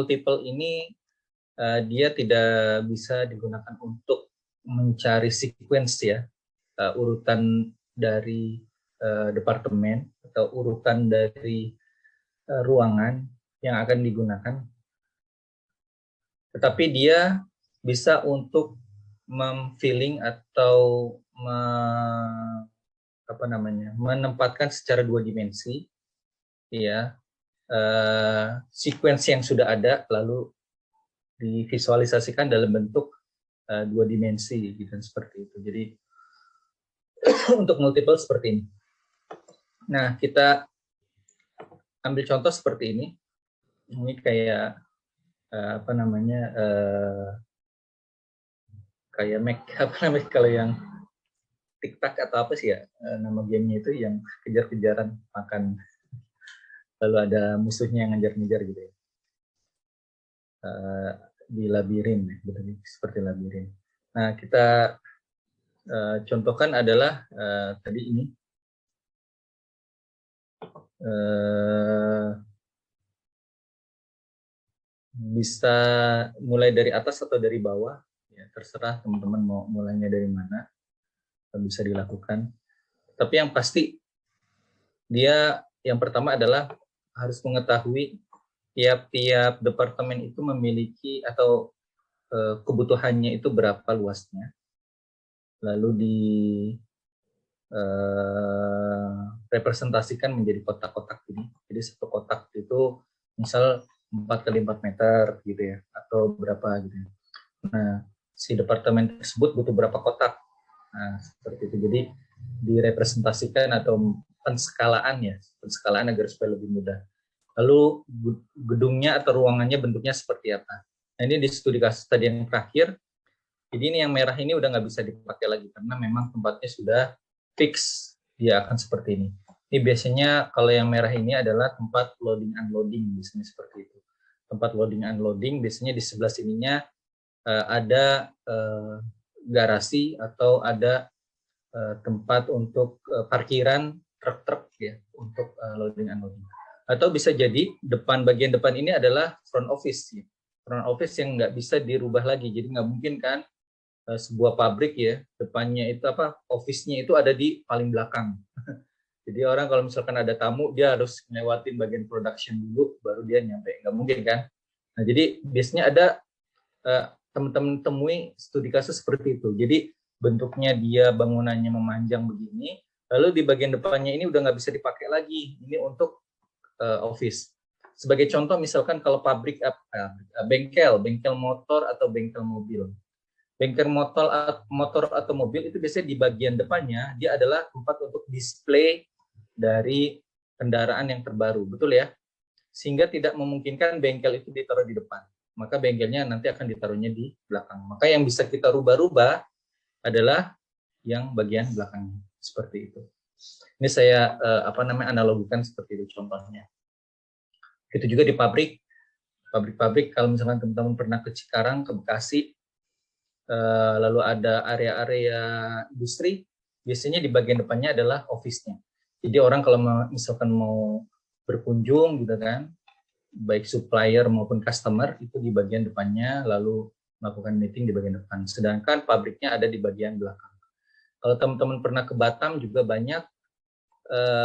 multiple ini dia tidak bisa digunakan untuk mencari sequence ya, urutan dari departemen atau urutan dari ruangan yang akan digunakan, tetapi dia bisa untuk memfilling atau menempatkan secara 2 dimensi ya sequence yang sudah ada lalu divisualisasikan dalam bentuk 2 dimensi gitu, seperti itu. Jadi untuk multiple seperti ini. Nah, kita ambil contoh seperti ini. Ini kayak kayak kalau yang TikTok atau apa sih ya nama gamenya itu, yang kejar-kejaran makan lalu ada musuhnya yang ngejar-ngejar gitu ya, di labirin, seperti labirin. Nah, kita contohkan adalah tadi ini bisa mulai dari atas atau dari bawah ya, terserah teman-teman mau mulainya dari mana, bisa dilakukan. Tapi yang pasti dia yang pertama adalah harus mengetahui tiap-tiap departemen itu memiliki atau kebutuhannya itu berapa luasnya, lalu di representasikan menjadi kotak-kotak ini. Jadi satu kotak itu misal 4x4 meter gitu ya, atau berapa gitu. Nah, si departemen tersebut butuh berapa kotak. Nah, seperti itu. Jadi direpresentasikan atau penskalaan ya, penskalaan agar supaya lebih mudah. Lalu gedungnya atau ruangannya bentuknya seperti apa. Nah, ini di studi kasus tadi yang terakhir. Jadi ini yang merah ini udah nggak bisa dipakai lagi karena memang tempatnya sudah fix, dia akan seperti ini. Ini biasanya kalau yang merah ini adalah tempat loading unloading, biasanya seperti itu. Tempat loading unloading biasanya di sebelah sininya ada garasi atau ada tempat untuk parkiran truk-truk ya untuk loading unloading. Atau bisa jadi bagian depan ini adalah front office ya. Front office yang nggak bisa dirubah lagi, jadi nggak mungkin kan sebuah pabrik ya depannya itu office-nya itu ada di paling belakang. Jadi orang kalau misalkan ada tamu dia harus ngelewatin bagian production dulu baru dia nyampe, nggak mungkin kan. Nah, jadi biasanya ada teman-teman temui studi kasus seperti itu. Jadi bentuknya dia bangunannya memanjang begini, lalu di bagian depannya ini udah nggak bisa dipakai lagi, ini untuk office. Sebagai contoh misalkan kalau pabrik bengkel motor atau bengkel mobil. Bengkel motor atau mobil itu biasanya di bagian depannya dia adalah tempat untuk display dari kendaraan yang terbaru, betul ya? Sehingga tidak memungkinkan bengkel itu ditaruh di depan. Maka bengkelnya nanti akan ditaruhnya di belakang. Maka yang bisa kita rubah-rubah adalah yang bagian belakangnya, seperti itu. Ini saya analogikan seperti itu contohnya. Itu juga di pabrik kalau misalkan teman-teman pernah ke Cikarang, ke Bekasi, lalu ada area-area industri, biasanya di bagian depannya adalah office-nya. Jadi orang kalau misalkan mau berkunjung gitu kan, baik supplier maupun customer itu di bagian depannya, lalu melakukan meeting di bagian depan. Sedangkan pabriknya ada di bagian belakang. Kalau teman-teman pernah ke Batam juga banyak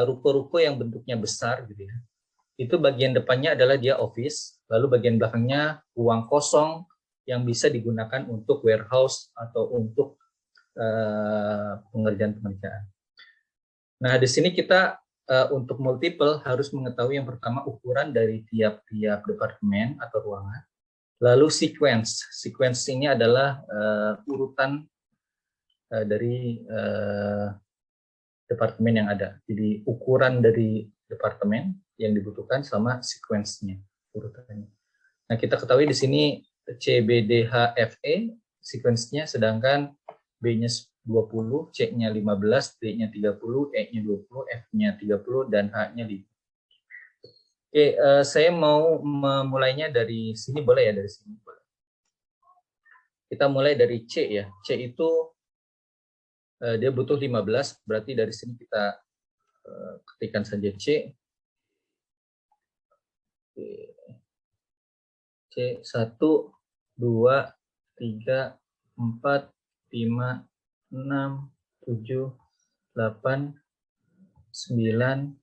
ruko-ruko yang bentuknya besar gitu ya. Itu bagian depannya adalah dia office, lalu bagian belakangnya ruang kosong yang bisa digunakan untuk warehouse atau untuk pengerjaan. Nah, di sini kita untuk multiple harus mengetahui yang pertama ukuran dari tiap-tiap departemen atau ruangan. Lalu sequence. Sequence ini adalah urutan dari departemen yang ada. Jadi ukuran dari departemen yang dibutuhkan sama sequence-nya urutannya. Nah, kita ketahui di sini CBDHFE sequence-nya, sedangkan B-nya 20, C-nya 15, D-nya 30, E-nya 20, F-nya 30, dan H-nya 5. Oke, saya mau memulainya dari sini, boleh ya, dari sini? Boleh. Kita mulai dari C ya. C itu dia butuh 15, berarti dari sini kita ketikkan saja C. C 1, 2, 3, 4, 5, 6, 7, 8, 9,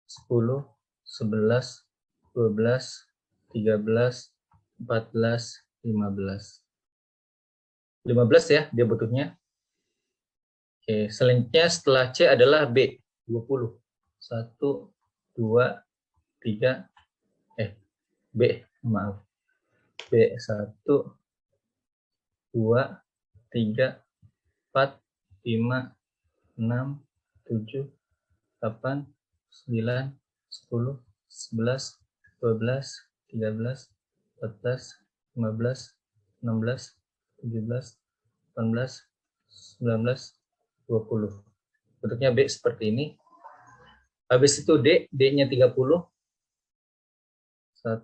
10, 11, 12, 13, 14, 15. 15 ya dia butuhnya. Oke, selanjutnya setelah C adalah B, 20. 1, 2, 3, B, maaf. B, 1, 2, 3, 4, 5, 6, 7, 8, 9, 10, 11, 12, 13, 14, 15, 16, 17, 18, 19, 20. Bentuknya B seperti ini. Habis itu D, D-nya 30. 1,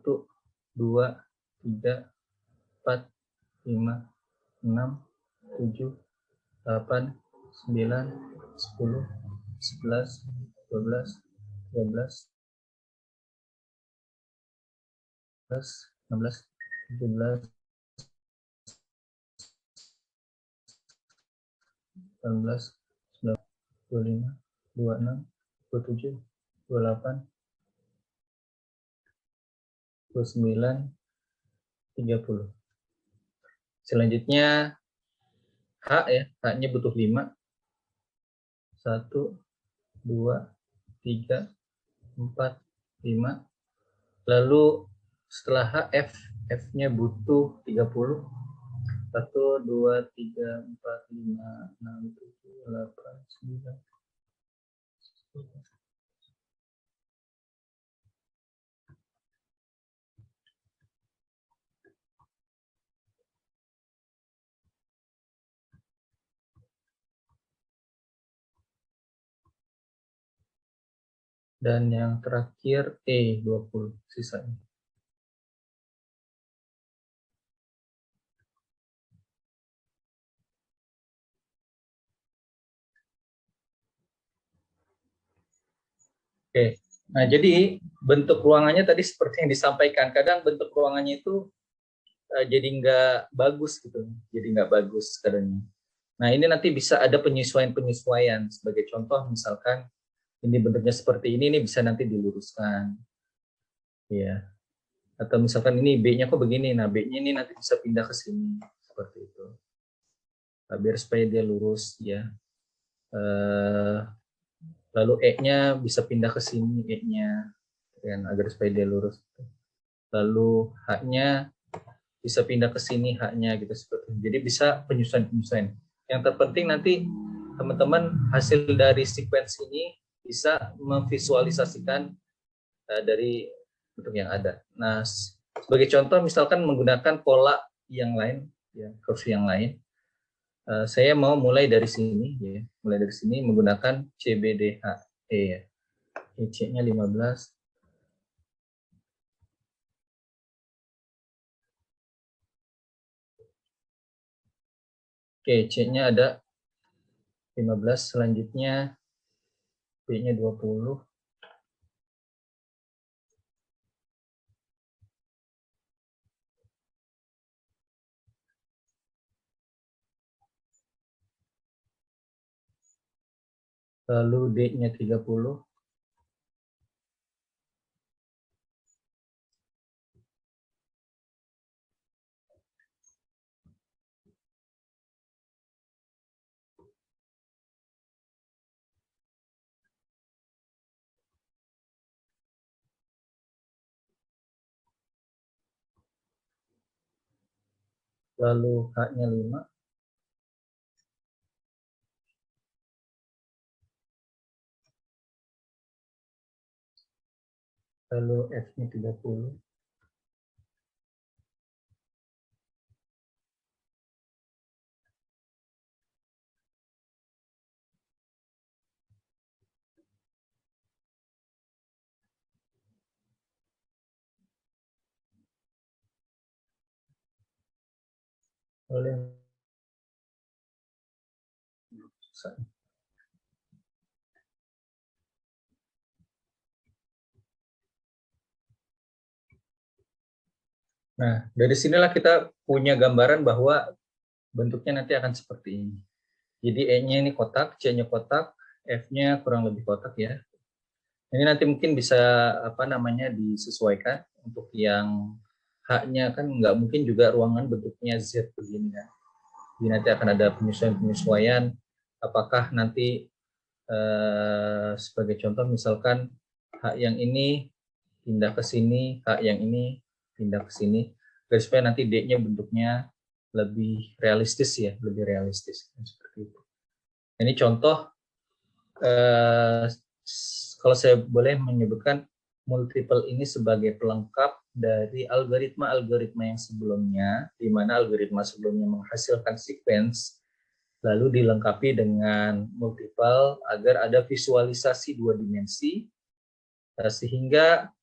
2, 3, 4, 5, 6, 7, 8, 9, 10, 11, 12, 13, 16, 17, 18, 19, 25, 26, 27, 28, 29, 30. Selanjutnya H ya, H-nya butuh 5. 1, 2, 3, 4, 5. Lalu setelah H, F. F-nya butuh 30. 1, 2, 3, 4, 5, 6, 7, 8, 9, 10. Dan yang terakhir E, 20 sisanya. Oke, nah jadi bentuk ruangannya tadi seperti yang disampaikan. Kadang bentuk ruangannya itu jadi nggak bagus gitu, jadi nggak bagus kadang. Nah ini nanti bisa ada penyesuaian-penyesuaian. Sebagai contoh misalkan ini bentuknya seperti ini bisa nanti diluruskan, ya. Atau misalkan ini B-nya kok begini, nah B-nya ini nanti bisa pindah ke sini seperti itu. Nah, biar supaya dia lurus ya. Lalu E-nya bisa pindah ke sini E-nya, dan agar supaya dia lurus. Lalu H-nya bisa pindah ke sini H-nya gitu seperti itu. Jadi bisa penyesuaian-penyesuaian. Yang terpenting nanti teman-teman hasil dari sequence ini bisa memvisualisasikan dari bentuk yang ada. Nah, sebagai contoh misalkan menggunakan pola yang lain, ya, curve yang lain. Saya mau mulai dari sini, ya, mulai dari sini menggunakan CBDHE, ya. C-nya 15. Oke, C-nya ada 15, selanjutnya B-nya 20. Lalu D-nya 30. Lalu H-nya 5. Lalu F-nya 30. Lalu yang Nah, dari sinilah kita punya gambaran bahwa bentuknya nanti akan seperti ini. Jadi E-nya ini kotak, C-nya kotak, F-nya kurang lebih kotak ya. Ini nanti mungkin bisa disesuaikan untuk yang H-nya kan nggak mungkin juga ruangan bentuknya Z begini kan. Jadi nanti akan ada penyesuaian. Apakah nanti sebagai contoh misalkan H yang ini pindah ke sini, H yang ini pindah ke sini, supaya nanti D-nya bentuknya lebih realistis ya, lebih realistis seperti itu. Ini contoh kalau saya boleh menyebutkan multiple ini sebagai pelengkap dari algoritma-algoritma yang sebelumnya, di mana algoritma sebelumnya menghasilkan sequence, lalu dilengkapi dengan multiple agar ada visualisasi dua dimensi, sehingga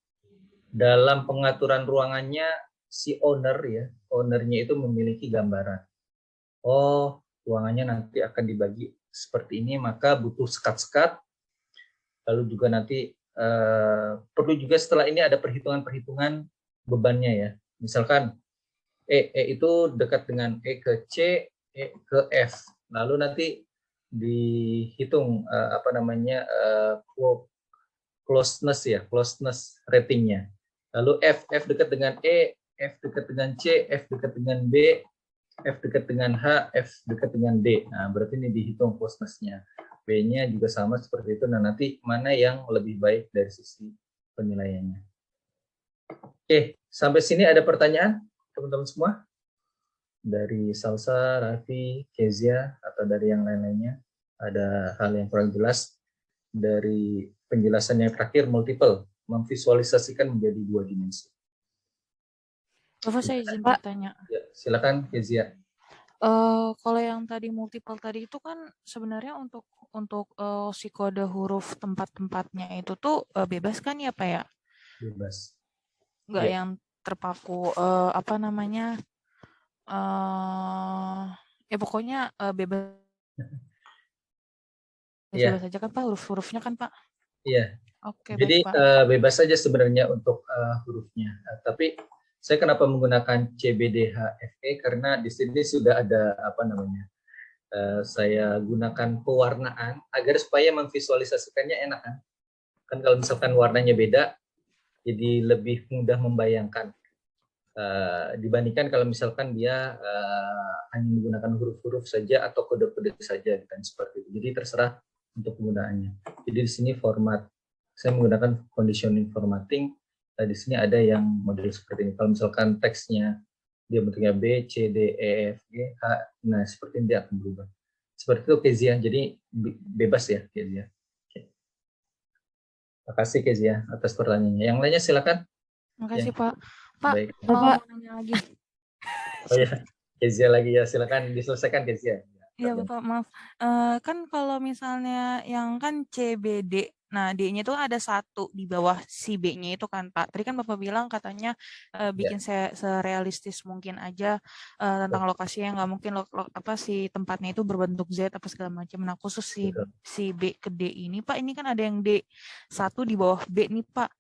dalam pengaturan ruangannya si ownernya itu memiliki gambaran. Oh, ruangannya nanti akan dibagi seperti ini, maka butuh sekat-sekat. Lalu juga nanti perlu juga setelah ini ada perhitungan-perhitungan bebannya ya. Misalkan E itu dekat dengan E ke C, E ke F. Lalu nanti dihitung closeness ratingnya. Lalu F dekat dengan E, F dekat dengan C, F dekat dengan B, F dekat dengan H, F dekat dengan D. Nah, berarti ini dihitung closeness-nya. B-nya juga sama seperti itu. Nah, nanti mana yang lebih baik dari sisi penilaiannya. Oke, sampai sini ada pertanyaan teman-teman semua? Dari Salsa, Raffi, Kezia, atau dari yang lain-lainnya? Ada hal yang kurang jelas dari penjelasan yang terakhir, multiple, memvisualisasikan menjadi dua dimensi. Bapak, saya izin bertanya. Ya, silakan Kezia. Kalau yang tadi multiple tadi itu kan sebenarnya untuk si kode huruf tempat-tempatnya itu tuh bebas kan ya Pak ya? Bebas. Nggak yang terpaku ya pokoknya bebas. Bebas saja kan Pak, huruf-hurufnya kan Pak? Iya. Oke, Jadi baik, Pak. bebas saja sebenarnya untuk hurufnya. Tapi saya kenapa menggunakan CBDHFE karena di sini sudah ada saya gunakan pewarnaan agar supaya memvisualisasikannya enak kan. Kan kalau misalkan warnanya beda, jadi lebih mudah membayangkan dibandingkan kalau misalkan dia hanya menggunakan huruf-huruf saja atau kode-kode saja dan seperti itu. Jadi terserah untuk penggunaannya. Jadi di sini format saya menggunakan conditioning formatting. Di sini ada yang model seperti ini. Kalau misalkan teksnya dia bentuknya B, C, D, E, F, G, H, nah seperti ini dia akan berubah. Seperti itu Kezia. Jadi bebas ya Kezia. Terima kasih Kezia atas pertanyaannya. Yang lainnya silakan. Terima kasih Pak. Pak, baik. Bapak mau nanya lagi. Oh ya, Kezia lagi ya. Silakan diselesaikan Kezia. Iya Bapak, maaf. Kan kalau misalnya yang kan CBD, nah D-nya itu ada satu di bawah si B-nya itu kan Pak. Tadi kan Bapak bilang katanya bikin serealistis mungkin aja tentang lokasinya, nggak mungkin si tempatnya itu berbentuk Z apa segala macam. Nah khusus si B ke D ini Pak, ini kan ada yang D1 di bawah B nih Pak.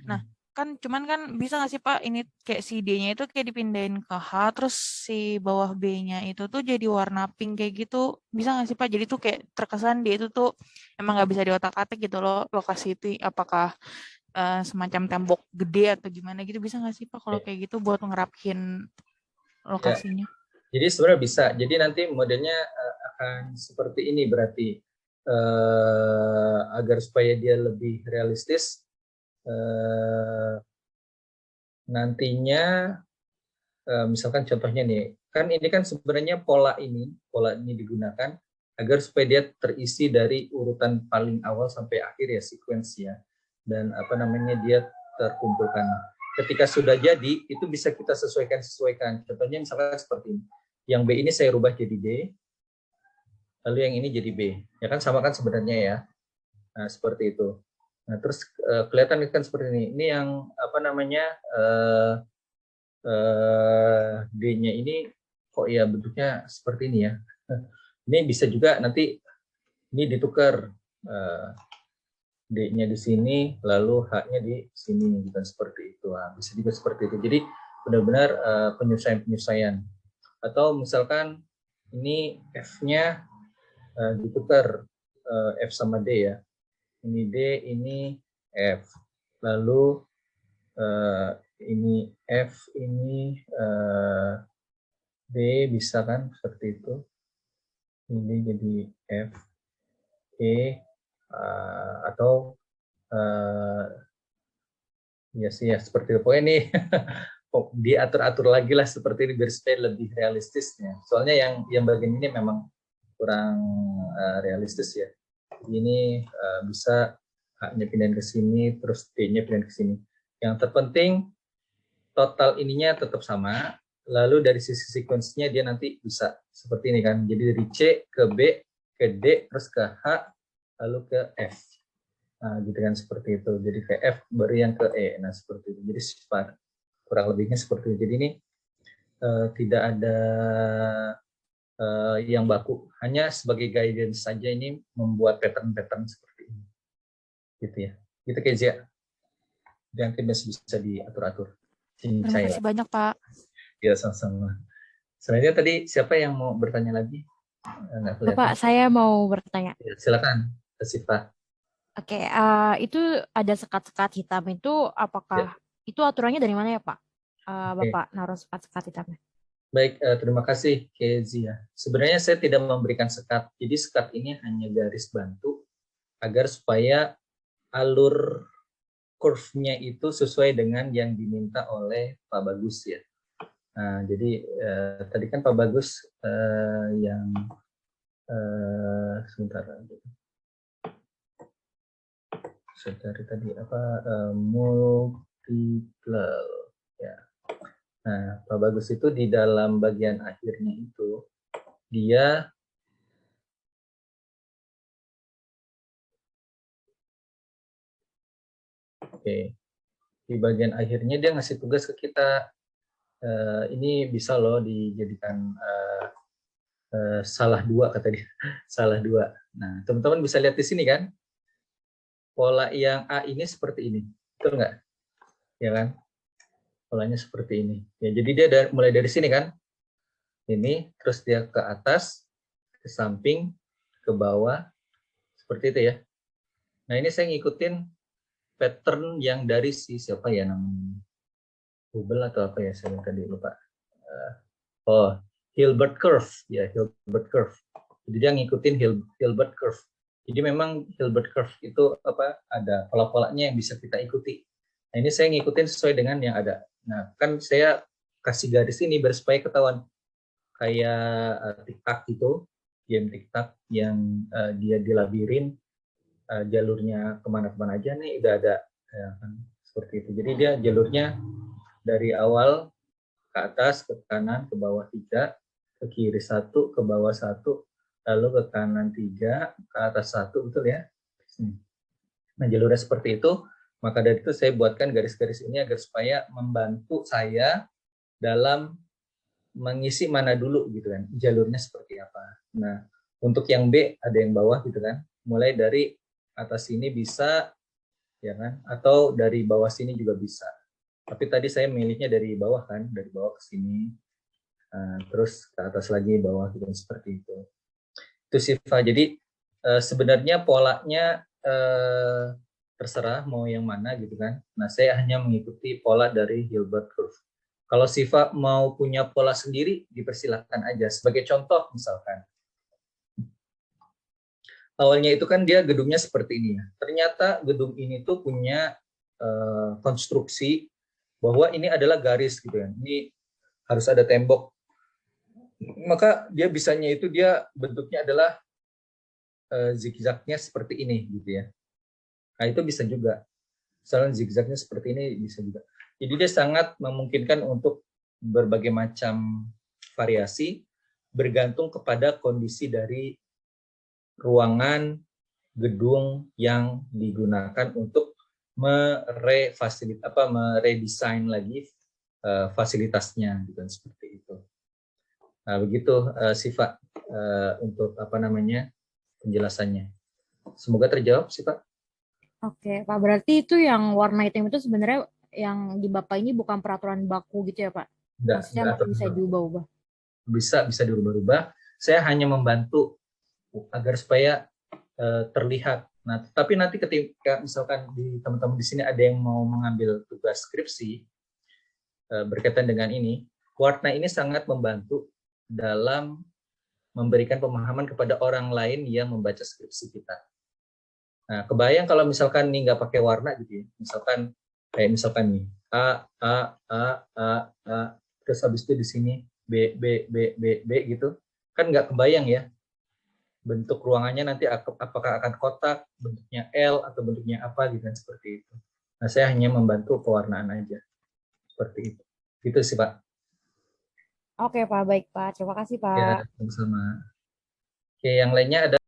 Nah kan cuman kan bisa nggak sih Pak ini kayak si D-nya itu kayak dipindahin ke H, terus si bawah B-nya itu tuh jadi warna pink kayak gitu, bisa nggak sih Pak? Jadi tuh kayak terkesan dia itu tuh emang nggak bisa diotak-atik gitu loh lokasi itu, apakah semacam tembok gede atau gimana gitu, bisa nggak sih Pak kalau kayak gitu buat ngerapihin lokasinya? Ya. Jadi sebenarnya bisa. Jadi nanti modelnya akan seperti ini berarti agar supaya dia lebih realistis. Nantinya misalkan contohnya nih, kan ini kan sebenarnya pola ini digunakan agar supaya dia terisi dari urutan paling awal sampai akhir ya, sequence ya, dan dia terkumpulkan. Ketika sudah jadi itu bisa kita sesuaikan. Contohnya misalkan seperti ini, yang B ini saya rubah jadi D, lalu yang ini jadi B, ya kan sama kan sebenarnya ya. Nah seperti itu. Nah terus kelihatan kan seperti ini. Ini yang D-nya ini kok ya bentuknya seperti ini ya. Ini bisa juga nanti ini ditukar D-nya di sini, lalu H-nya di sini, bukan seperti itu. Nah, bisa juga seperti itu. Jadi benar-benar penyesuaian-penyesuaian. Atau misalkan ini F-nya diputar F sama D ya. Ini D, ini F. Lalu ini F, ini D, bisa kan seperti itu. Ini jadi F, E, atau ya sih ya seperti itu. Pokoknya ini diatur-atur lagi lah seperti ini biar supaya lebih realistisnya. Soalnya yang bagian ini memang kurang realistis ya. Ini bisa H-nya pindahin ke sini, terus D-nya pindahin ke sini. Yang terpenting total ininya tetap sama, lalu dari sisi sequence-nya dia nanti bisa seperti ini kan. Jadi dari C ke B, ke D, terus ke H, lalu ke F. Nah, gitu kan seperti itu. Jadi ke F baru yang ke E. Nah, seperti itu. Jadi sifat kurang lebihnya seperti itu. Jadi ini tidak ada yang baku, hanya sebagai guidance saja ini membuat pattern-pattern seperti ini. Gitu ya. Gitu Kezia. Yang bisa diatur-atur. Terima kasih banyak, Pak. Ya, sama-sama. Selanjutnya tadi siapa yang mau bertanya lagi? Bapak, saya mau bertanya. Ya, silakan, Siva. Oke, itu ada sekat-sekat hitam itu apakah itu aturannya dari mana ya Pak? Bapak naruh sekat-sekat hitamnya. Baik, terima kasih Kezia. Sebenarnya saya tidak memberikan sekat, jadi sekat ini hanya garis bantu agar supaya alur curve-nya itu sesuai dengan yang diminta oleh Pak Bagus ya. Nah, jadi tadi kan Pak Bagus yang sebentar lagi. Saya cari tadi apa multiple ya. Nah, Pak Bagus itu di dalam bagian akhirnya itu dia di bagian akhirnya dia ngasih tugas ke kita. Ini bisa loh dijadikan salah dua kata dia, salah dua. Nah, teman-teman bisa lihat di sini kan, pola yang A ini seperti ini, betul nggak? Ya kan? Polanya seperti ini. Ya, jadi dia mulai dari sini kan, ini, terus dia ke atas, ke samping, ke bawah, seperti itu ya. Nah, ini saya ngikutin pattern yang dari si siapa ya namanya, Hubble atau apa ya, saya tadi lupa. Hilbert curve, ya Hilbert curve. Jadi dia ngikutin Hilbert curve. Jadi memang Hilbert curve itu apa, ada pola-polanya yang bisa kita ikuti. Nah, ini saya ngikutin sesuai dengan yang ada. Nah, kan saya kasih garis ini biar supaya ketahuan kayak TikTok gitu, game TikTok yang dia di labirin, jalurnya kemana-kemana aja nih udah ada ya, kan, seperti itu. Jadi dia jalurnya dari awal ke atas, ke kanan, ke bawah 3, ke kiri 1, ke bawah 1, lalu ke kanan 3, ke atas 1, betul ya? Nah, jalurnya seperti itu, maka dari itu saya buatkan garis-garis ini agar supaya membantu saya dalam mengisi mana dulu gitu kan, jalurnya seperti apa. Nah, untuk yang B ada yang bawah gitu kan, mulai dari atas sini bisa, ya kan, atau dari bawah sini juga bisa. Tapi tadi saya milihnya dari bawah kan, dari bawah ke sini, terus ke atas lagi bawah gitu, seperti itu. Itu Siva. Jadi sebenarnya polanya terserah mau yang mana gitu kan. Nah, saya hanya mengikuti pola dari Hilbert curve. Kalau Siva mau punya pola sendiri, dipersilahkan aja. Sebagai contoh misalkan, awalnya itu kan dia gedungnya seperti ini ya. Ternyata gedung ini tuh punya konstruksi bahwa ini adalah garis gitu ya. Ini harus ada tembok. Maka dia bisanya itu dia bentuknya adalah zigzagnya seperti ini gitu ya. Nah, itu bisa juga. Misalnya zigzagnya seperti ini bisa juga. Jadi dia sangat memungkinkan untuk berbagai macam variasi bergantung kepada kondisi dari ruangan, gedung yang digunakan untuk meredesain lagi fasilitasnya gitu, seperti itu. Nah, begitu Siva untuk apa namanya penjelasannya. Semoga terjawab Siva. Oke, Pak, berarti itu yang warna hitam itu sebenarnya yang di Bapak ini bukan peraturan baku gitu ya Pak? Maksudnya Enggak masih bisa diubah-ubah. bisa dirubah-rubah. Saya hanya membantu agar supaya terlihat. Nah, tapi nanti ketika misalkan di teman-teman di sini ada yang mau mengambil tugas skripsi berkaitan dengan ini, warna ini sangat membantu dalam memberikan pemahaman kepada orang lain yang membaca skripsi kita. Nah, kebayang kalau misalkan nih nggak pakai warna gitu ya, misalkan nih A, terus habis itu di sini B gitu, kan nggak kebayang ya bentuk ruangannya nanti apakah akan kotak, bentuknya L atau bentuknya apa gitu kan, seperti itu. Nah, saya hanya membantu pewarnaan aja seperti itu. Gitu sih Pak. Oke Pak, baik Pak. Terima kasih Ya, Pak. sama-sama. Oke, yang lainnya ada